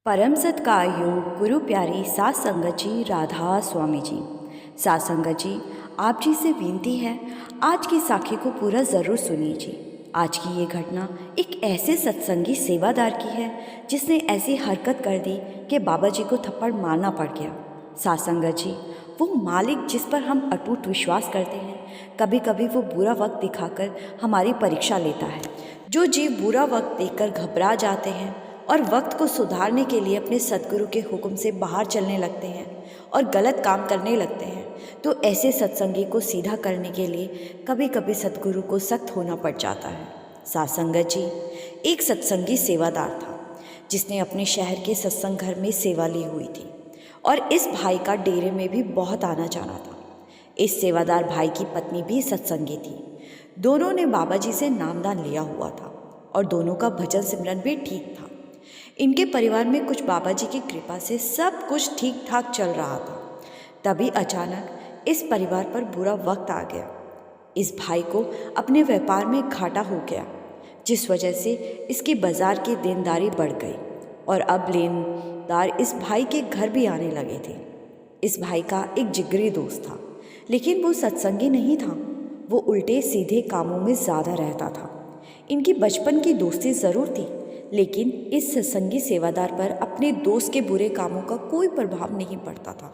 परम सत्कार्यो गुरु प्यारी सात संगत जी राधा स्वामी जी। सात संगत जी, आप जी से विनती है, आज की साखी को पूरा ज़रूर सुनिए जी। आज की ये घटना एक ऐसे सत्संगी सेवादार की है जिसने ऐसी हरकत कर दी कि बाबा जी को थप्पड़ मारना पड़ गया। सात संगत जी, वो मालिक जिस पर हम अटूट विश्वास करते हैं, कभी कभी वो बुरा वक्त दिखाकर हमारी परीक्षा लेता है। जो जीव बुरा वक्त देखकर घबरा जाते हैं और वक्त को सुधारने के लिए अपने सद्गुरु के हुक्म से बाहर चलने लगते हैं और गलत काम करने लगते हैं, तो ऐसे सत्संगी को सीधा करने के लिए कभी कभी सद्गुरु को सख्त होना पड़ जाता है। सात संगत जी, एक सत्संगी सेवादार था जिसने अपने शहर के सत्संग घर में सेवा ली हुई थी और इस भाई का डेरे में भी बहुत आना जाना था। इस सेवादार भाई की पत्नी भी सत्संगी थी। दोनों ने बाबा जी से नामदान लिया हुआ था और दोनों का भजन सिमरन भी ठीक था। इनके परिवार में कुछ बाबा जी की कृपा से सब कुछ ठीक ठाक चल रहा था। तभी अचानक इस परिवार पर बुरा वक्त आ गया। इस भाई को अपने व्यापार में घाटा हो गया, जिस वजह से इसकी बाजार की देनदारी बढ़ गई और अब लेनदार इस भाई के घर भी आने लगे थे। इस भाई का एक जिगरी दोस्त था, लेकिन वो सत्संगी नहीं था। वो उल्टे सीधे कामों में ज़्यादा रहता था। इनकी बचपन की दोस्ती ज़रूर थी, लेकिन इस सत्संगी सेवादार पर अपने दोस्त के बुरे कामों का कोई प्रभाव नहीं पड़ता था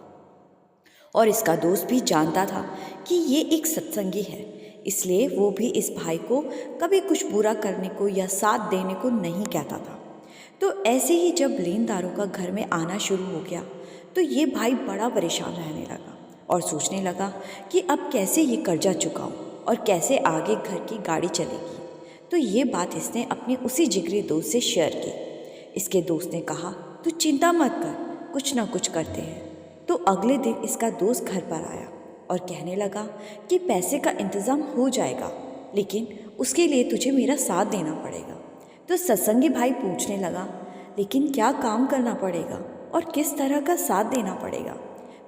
और इसका दोस्त भी जानता था कि ये एक सत्संगी है, इसलिए वो भी इस भाई को कभी कुछ बुरा करने को या साथ देने को नहीं कहता था। तो ऐसे ही जब लेनदारों का घर में आना शुरू हो गया तो ये भाई बड़ा परेशान रहने लगा और सोचने लगा कि अब कैसे ये कर्जा चुकाऊं और कैसे आगे घर की गाड़ी चलेगी। तो ये बात इसने अपने उसी जिगरी दोस्त से शेयर की। इसके दोस्त ने कहा, तू चिंता मत कर, कुछ ना कुछ करते हैं। तो अगले दिन इसका दोस्त घर पर आया और कहने लगा कि पैसे का इंतज़ाम हो जाएगा, लेकिन उसके लिए तुझे मेरा साथ देना पड़ेगा। तो सत्संगी भाई पूछने लगा, लेकिन क्या काम करना पड़ेगा और किस तरह का साथ देना पड़ेगा?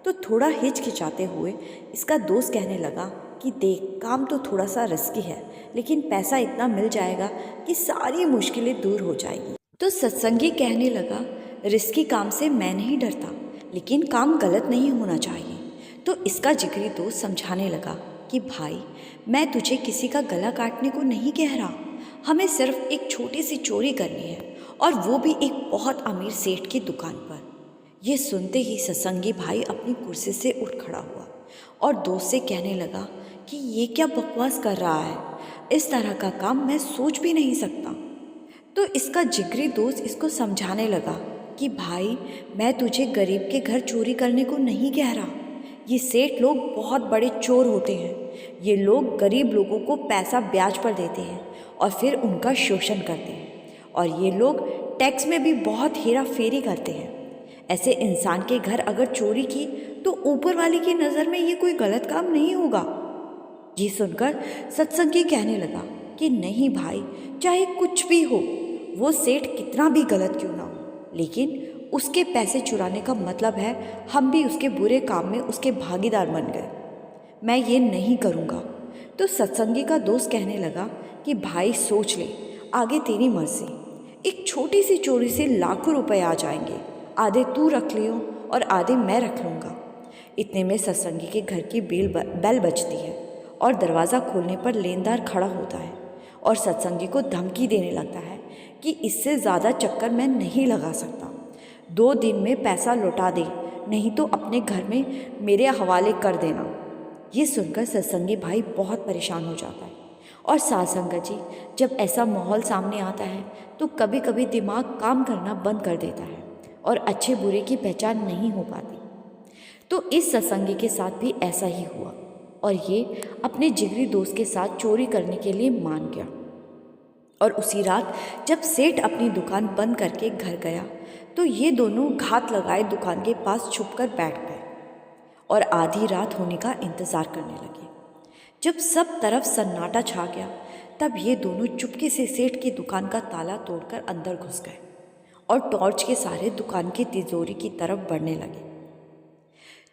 तो थोड़ा हिचकिचाते हुए इसका दोस्त कहने लगा कि देख, काम तो थोड़ा सा रिस्की है, लेकिन पैसा इतना मिल जाएगा कि सारी मुश्किलें दूर हो जाएगी। तो सत्संगी कहने लगा, रिस्की काम से मैं नहीं डरता, लेकिन काम गलत नहीं होना चाहिए। तो इसका जिगरी दोस्त समझाने लगा कि भाई, मैं तुझे किसी का गला काटने को नहीं कह रहा, हमें सिर्फ एक छोटी सी चोरी करनी है, और वो भी एक बहुत अमीर सेठ की दुकान पर। ये सुनते ही सत्संगी भाई अपनी कुर्सी से उठ खड़ा हुआ और दोस्त से कहने लगा कि ये क्या बकवास कर रहा है, इस तरह का काम मैं सोच भी नहीं सकता। तो इसका जिगरी दोस्त इसको समझाने लगा कि भाई, मैं तुझे गरीब के घर चोरी करने को नहीं कह रहा। ये सेठ लोग बहुत बड़े चोर होते हैं। ये लोग गरीब लोगों को पैसा ब्याज पर देते हैं और फिर उनका शोषण करते हैं, और ये लोग टैक्स में भी बहुत हेरा फेरी करते हैं। ऐसे इंसान के घर अगर चोरी की तो ऊपर वाले की नज़र में ये कोई गलत काम नहीं होगा। ये सुनकर सत्संगी कहने लगा कि नहीं भाई, चाहे कुछ भी हो, वो सेठ कितना भी गलत क्यों ना हो, लेकिन उसके पैसे चुराने का मतलब है हम भी उसके बुरे काम में उसके भागीदार बन गए। मैं ये नहीं करूँगा। तो सत्संगी का दोस्त कहने लगा कि भाई सोच ले, आगे तेरी मर्जी। एक छोटी सी चोरी से लाखों रुपए आ जाएंगे, आधे तू रख लियो और आधे मैं रख लूँगा। इतने में सत्संगी के घर की बेल बजती है और दरवाज़ा खोलने पर लेनदार खड़ा होता है और सत्संगी को धमकी देने लगता है कि इससे ज़्यादा चक्कर मैं नहीं लगा सकता, 2 दिन में पैसा लौटा दे, नहीं तो अपने घर में मेरे हवाले कर देना। ये सुनकर सत्संगी भाई बहुत परेशान हो जाता है। और सात संगत जी, जब ऐसा माहौल सामने आता है तो कभी कभी दिमाग काम करना बंद कर देता है और अच्छे बुरे की पहचान नहीं हो पाती। तो इस सत्संगी के साथ भी ऐसा ही हुआ और ये अपने जिगरी दोस्त के साथ चोरी करने के लिए मान गया। और उसी रात जब सेठ अपनी दुकान बंद करके घर गया तो ये दोनों घात लगाए दुकान के पास छुपकर बैठ गए और आधी रात होने का इंतज़ार करने लगे। जब सब तरफ सन्नाटा छा गया तब ये दोनों चुपके से सेठ की दुकान का ताला तोड़कर अंदर घुस गए और टॉर्च के सहारे दुकान की तिजोरी की तरफ बढ़ने लगे।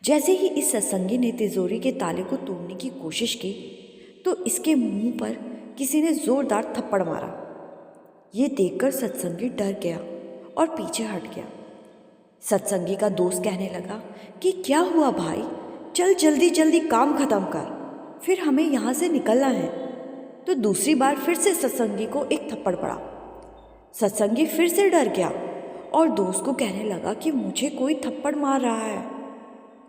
जैसे ही इस सत्संगी ने तिजोरी के ताले को तोड़ने की कोशिश की तो इसके मुंह पर किसी ने जोरदार थप्पड़ मारा। ये देखकर सत्संगी डर गया और पीछे हट गया। सत्संगी का दोस्त कहने लगा कि क्या हुआ भाई, चल जल्दी जल्दी काम खत्म कर, फिर हमें यहाँ से निकलना है। तो दूसरी बार फिर से सत्संगी को एक थप्पड़ पड़ा। सत्संगी फिर से डर गया और दोस्त को कहने लगा कि मुझे कोई थप्पड़ मार रहा है।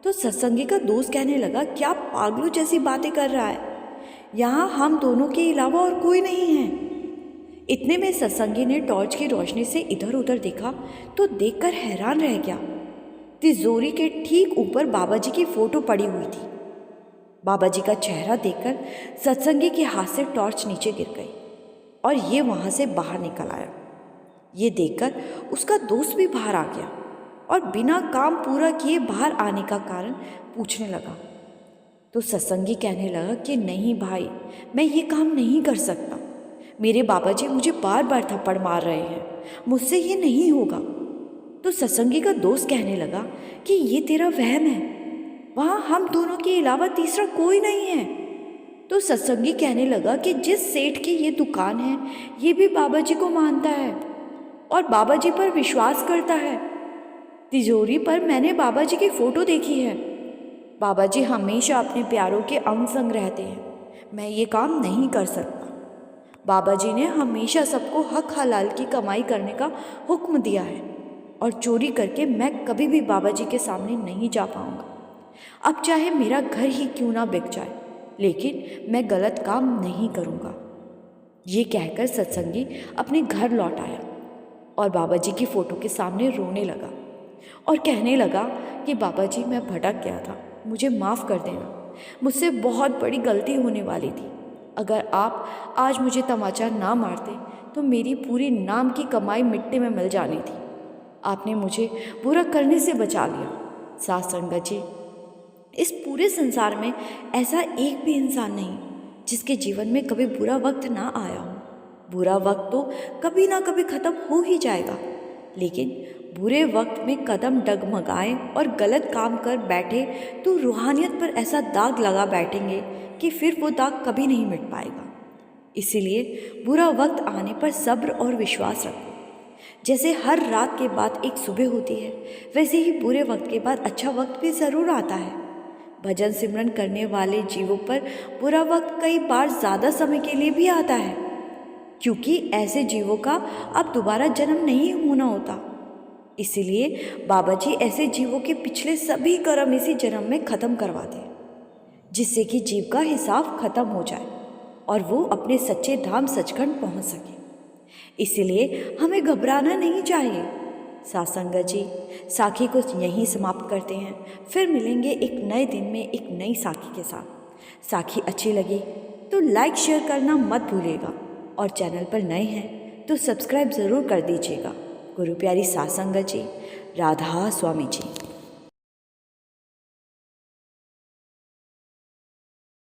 तो सत्संगी का दोस्त कहने लगा क्या पागलों जैसी बातें कर रहा है, यहाँ हम दोनों के अलावा और कोई नहीं है। इतने में सत्संगी ने टॉर्च की रोशनी से इधर उधर देखा तो देखकर हैरान रह गया। तिजोरी के ठीक ऊपर बाबा जी की फोटो पड़ी हुई थी। बाबा जी का चेहरा देखकर सत्संगी के हाथ से टॉर्च नीचे गिर गई और ये वहाँ से बाहर निकल आया। ये देखकर उसका दोस्त भी बाहर आ गया और बिना काम पूरा किए बाहर आने का कारण पूछने लगा। तो सत्संगी कहने लगा कि नहीं भाई, मैं ये काम नहीं कर सकता, मेरे बाबा जी मुझे बार बार थप्पड़ मार रहे हैं, मुझसे ये नहीं होगा। तो सत्संगी का दोस्त कहने लगा कि ये तेरा वहम है, वहाँ हम दोनों के अलावा तीसरा कोई नहीं है। तो सत्संगी कहने लगा कि जिस सेठ की ये दुकान है ये भी बाबा जी को मानता है और बाबा जी पर विश्वास करता है। तिजोरी पर मैंने बाबा जी की फ़ोटो देखी है। बाबा जी हमेशा अपने प्यारों के अंग संग रहते हैं, मैं ये काम नहीं कर सकता। बाबा जी ने हमेशा सबको हक हलाल की कमाई करने का हुक्म दिया है और चोरी करके मैं कभी भी बाबा जी के सामने नहीं जा पाऊँगा। अब चाहे मेरा घर ही क्यों ना बिक जाए, लेकिन मैं गलत काम नहीं करूँगा। ये कहकर सत्संगी अपने घर लौट आया और बाबा जी की फ़ोटो के सामने रोने लगा और कहने लगा कि बाबा जी मैं भटक गया था, मुझे माफ़ कर देना, मुझसे बहुत बड़ी गलती होने वाली थी। अगर आप आज मुझे तमाचा ना मारते तो मेरी पूरी नाम की कमाई मिट्टी में मिल जानी थी। आपने मुझे बुरा करने से बचा लिया। साथ संगत जी, इस पूरे संसार में ऐसा एक भी इंसान नहीं जिसके जीवन में कभी बुरा वक्त ना आया हो। बुरा वक्त तो कभी ना कभी ख़त्म हो ही जाएगा, लेकिन बुरे वक्त में कदम डगमगाए और गलत काम कर बैठे तो रूहानियत पर ऐसा दाग लगा बैठेंगे कि फिर वो दाग कभी नहीं मिट पाएगा। इसीलिए बुरा वक्त आने पर सब्र और विश्वास रखो। जैसे हर रात के बाद एक सुबह होती है, वैसे ही बुरे वक्त के बाद अच्छा वक्त भी ज़रूर आता है। भजन सिमरन करने वाले जीवों पर बुरा वक्त कई बार ज़्यादा समय के लिए भी आता है, क्योंकि ऐसे जीवों का अब दोबारा जन्म नहीं होना होता। इसीलिए बाबा जी ऐसे जीवों के पिछले सभी कर्म इसी जन्म में ख़त्म करवा दें, जिससे कि जीव का हिसाब ख़त्म हो जाए और वो अपने सच्चे धाम सचखंड पहुंच सके। इसीलिए हमें घबराना नहीं चाहिए। सासंगत जी, साखी को यहीं समाप्त करते हैं, फिर मिलेंगे एक नए दिन में एक नई साखी के साथ। साखी अच्छी लगी तो लाइक शेयर करना मत भूलिएगा और चैनल पर नए हैं तो सब्सक्राइब ज़रूर कर दीजिएगा। गुरु प्यारी सासंगत जी, राधा स्वामी जी।